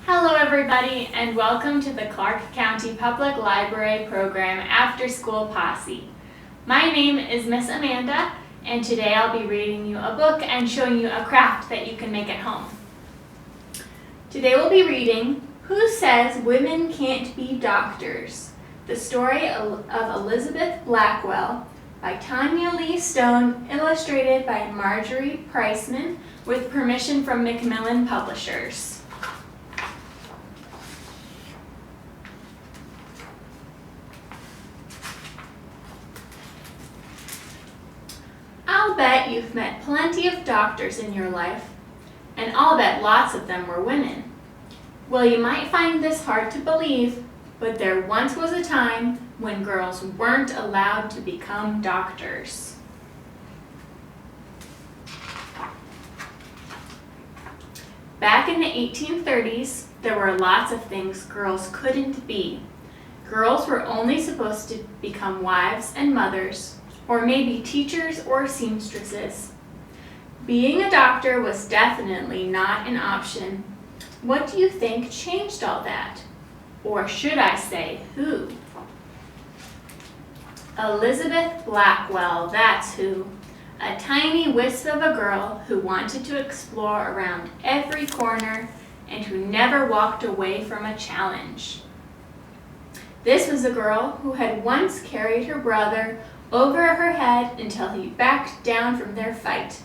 Hello everybody, and welcome to the Clark County Public Library program After School Posse. My name is Miss Amanda, and today I'll be reading you a book and showing you a craft that you can make at home. Today we'll be reading Who Says Women Can't Be Doctors? The Story of Elizabeth Blackwell by Tanya Lee Stone, illustrated by Marjorie Priceman, with permission from Macmillan Publishers. I'll bet you've met plenty of doctors in your life, and I'll bet lots of them were women. Well, you might find this hard to believe, but there once was a time when girls weren't allowed to become doctors. Back in the 1830s, there were lots of things girls couldn't be. Girls were only supposed to become wives and mothers, or maybe teachers or seamstresses. Being a doctor was definitely not an option. What do you think changed all that? Or should I say, who? Elizabeth Blackwell, that's who. A tiny wisp of a girl who wanted to explore around every corner and who never walked away from a challenge. This was a girl who had once carried her brother over her head until he backed down from their fight.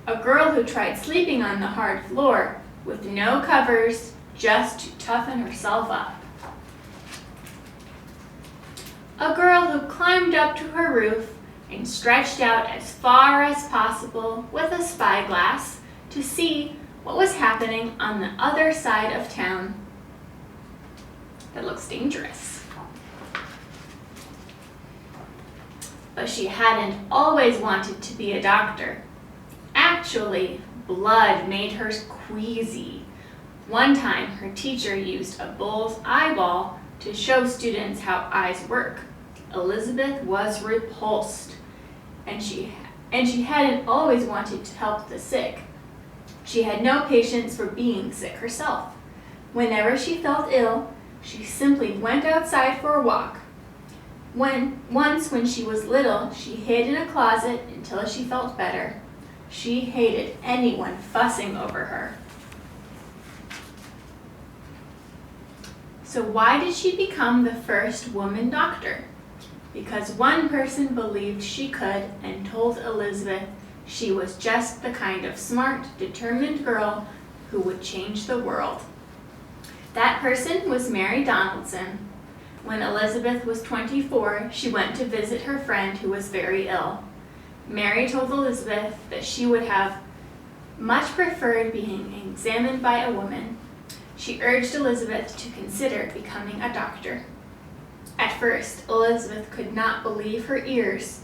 A girl who tried sleeping on the hard floor with no covers just to toughen herself up. A girl who climbed up to her roof and stretched out as far as possible with a spyglass to see what was happening on the other side of town. That looks dangerous. But she hadn't always wanted to be a doctor. Actually, blood made her queasy. One time, her teacher used a bull's eyeball to show students how eyes work. Elizabeth was repulsed, and she hadn't always wanted to help the sick. She had no patience for being sick herself. Whenever she felt ill, she simply went outside for a walk. Once when she was little, she hid in a closet until she felt better. She hated anyone fussing over her. So why did she become the first woman doctor? Because one person believed she could and told Elizabeth she was just the kind of smart, determined girl who would change the world. That person was Mary Donaldson. When Elizabeth was 24, she went to visit her friend who was very ill. Mary told Elizabeth that she would have much preferred being examined by a woman. She urged Elizabeth to consider becoming a doctor. At first, Elizabeth could not believe her ears.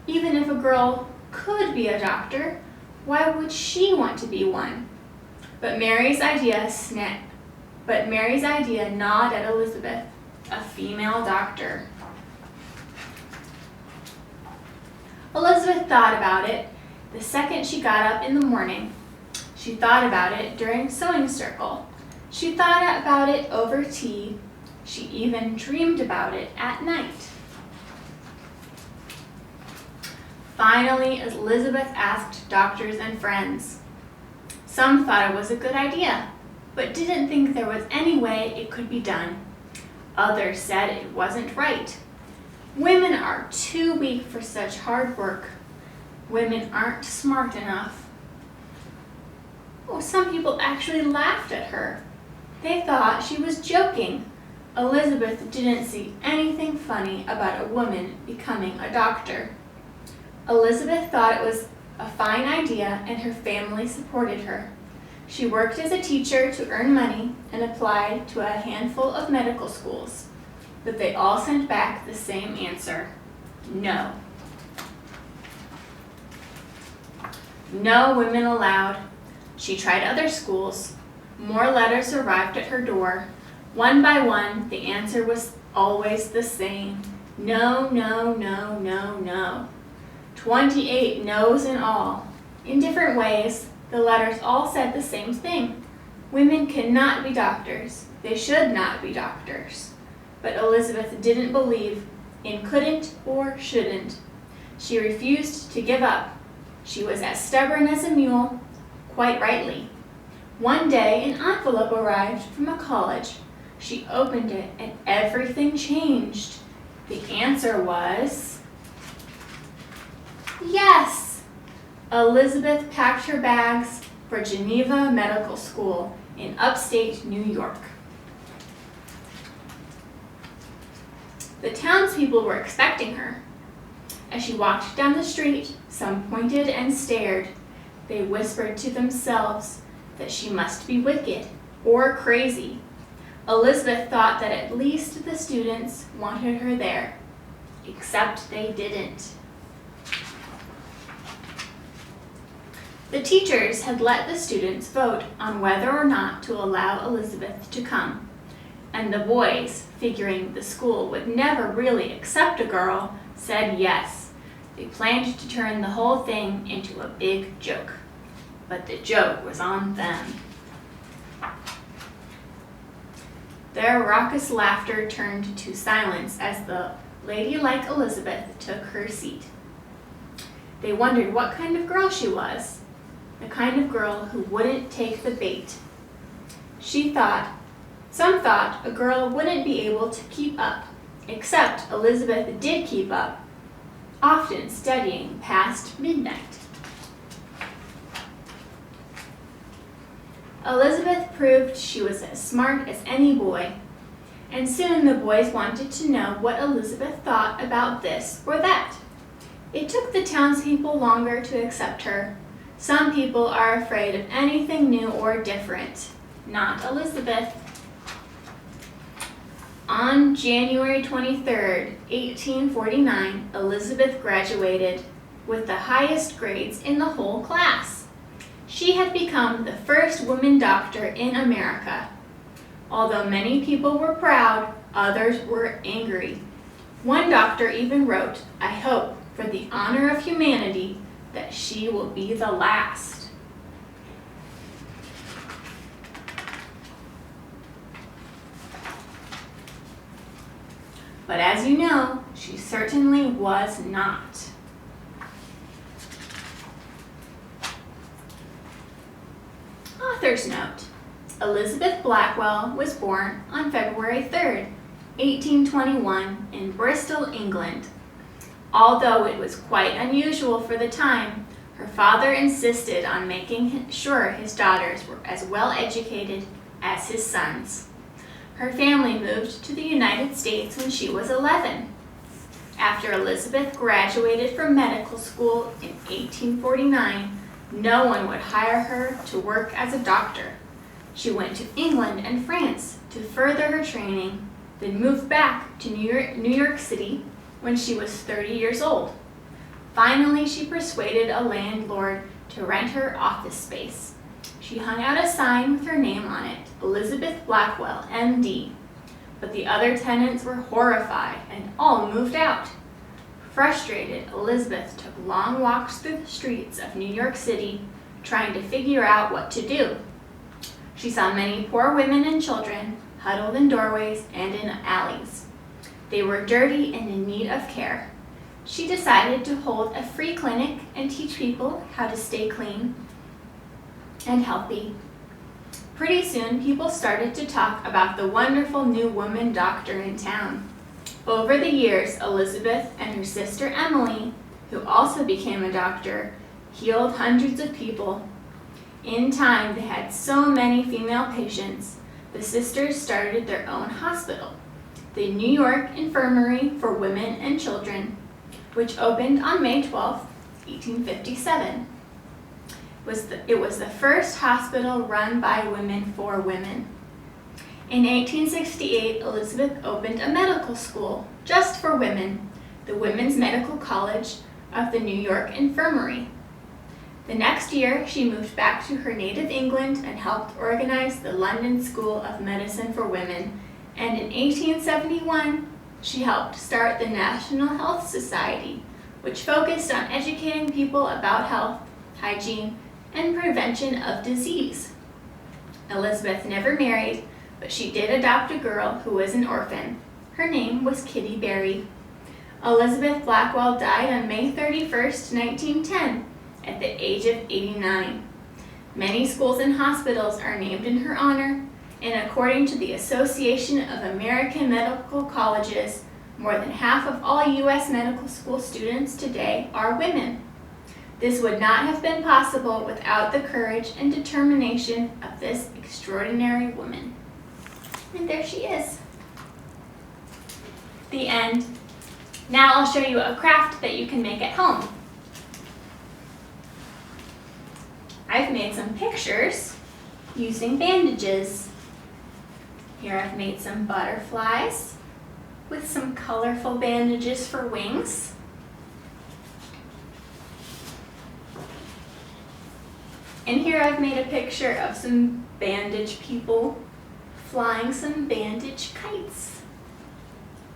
Even if a girl could be a doctor, why would she want to be one? But Mary's idea gnawed at Elizabeth. A female doctor. Elizabeth thought about it the second she got up in the morning. She thought about it during sewing circle. She thought about it over tea. She even dreamed about it at night. Finally, Elizabeth asked doctors and friends. Some thought it was a good idea, but didn't think there was any way it could be done. Others said it wasn't right. Women are too weak for such hard work. Women aren't smart enough. Oh, some people actually laughed at her. They thought she was joking. Elizabeth didn't see anything funny about a woman becoming a doctor. Elizabeth thought it was a fine idea, and her family supported her. She worked as a teacher to earn money and applied to a handful of medical schools, but they all sent back the same answer: no. No women allowed. She tried other schools. More letters arrived at her door. One by one, the answer was always the same: no, no, no, no, no. 28 no's in all. In different ways, the letters all said the same thing: Women cannot be doctors. They should not be doctors. But Elizabeth didn't believe in couldn't or shouldn't. She refused to give up. She was as stubborn as a mule, quite rightly. One day, an envelope arrived from a college. She opened it and everything changed. The answer was yes. Elizabeth packed her bags for Geneva Medical School in upstate New York. The townspeople were expecting her. As she walked down the street, some pointed and stared. They whispered to themselves that she must be wicked or crazy. Elizabeth thought that at least the students wanted her there, except they didn't. The teachers had let the students vote on whether or not to allow Elizabeth to come, and the boys, figuring the school would never really accept a girl, said yes. They planned to turn the whole thing into a big joke, but the joke was on them. Their raucous laughter turned to silence as the ladylike Elizabeth took her seat. They wondered what kind of girl she was, the kind of girl who wouldn't take the bait. Some thought a girl wouldn't be able to keep up, except Elizabeth did keep up, often studying past midnight. Elizabeth proved she was as smart as any boy, and soon the boys wanted to know what Elizabeth thought about this or that. It took the townspeople longer to accept her. Some people are afraid of anything new or different. Not Elizabeth. On January 23rd, 1849, Elizabeth graduated with the highest grades in the whole class. She had become the first woman doctor in America. Although many people were proud, others were angry. One doctor even wrote, "I hope, for the honor of humanity, that she will be the last." But as you know, she certainly was not. Author's note: Elizabeth Blackwell was born on February 3rd, 1821 in Bristol, England. Although it was quite unusual for the time, her father insisted on making sure his daughters were as well educated as his sons. Her family moved to the United States when she was 11. After Elizabeth graduated from medical school in 1849, no one would hire her to work as a doctor. She went to England and France to further her training, then moved back to New York City when she was 30 years old. Finally, she persuaded a landlord to rent her office space. She hung out a sign with her name on it, Elizabeth Blackwell, MD. But the other tenants were horrified and all moved out. Frustrated, Elizabeth took long walks through the streets of New York City, trying to figure out what to do. She saw many poor women and children huddled in doorways and in alleys. They were dirty and in need of care. She decided to hold a free clinic and teach people how to stay clean and healthy. Pretty soon, people started to talk about the wonderful new woman doctor in town. Over the years, Elizabeth and her sister Emily, who also became a doctor, healed hundreds of people. In time, they had so many female patients, the sisters started their own hospital, the New York Infirmary for Women and Children, which opened on May 12, 1857. It was the first hospital run by women for women. In 1868, Elizabeth opened a medical school just for women, the Women's Medical College of the New York Infirmary. The next year, she moved back to her native England and helped organize the London School of Medicine for Women, and in 1871, she helped start the National Health Society, which focused on educating people about health, hygiene, and prevention of disease. Elizabeth never married, but she did adopt a girl who was an orphan. Her name was Kitty Berry. Elizabeth Blackwell died on May 31st, 1910, at the age of 89. Many schools and hospitals are named in her honor, and according to the Association of American Medical Colleges, more than half of all U.S. medical school students today are women. This would not have been possible without the courage and determination of this extraordinary woman. And there she is. The end. Now I'll show you a craft that you can make at home. I've made some pictures using bandages. Here I've made some butterflies with some colorful bandages for wings. And here I've made a picture of some bandage people flying some bandage kites.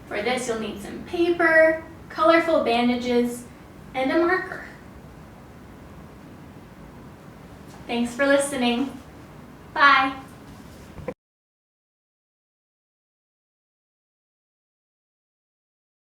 For this, you'll need some paper, colorful bandages, and a marker. Thanks for listening. Bye.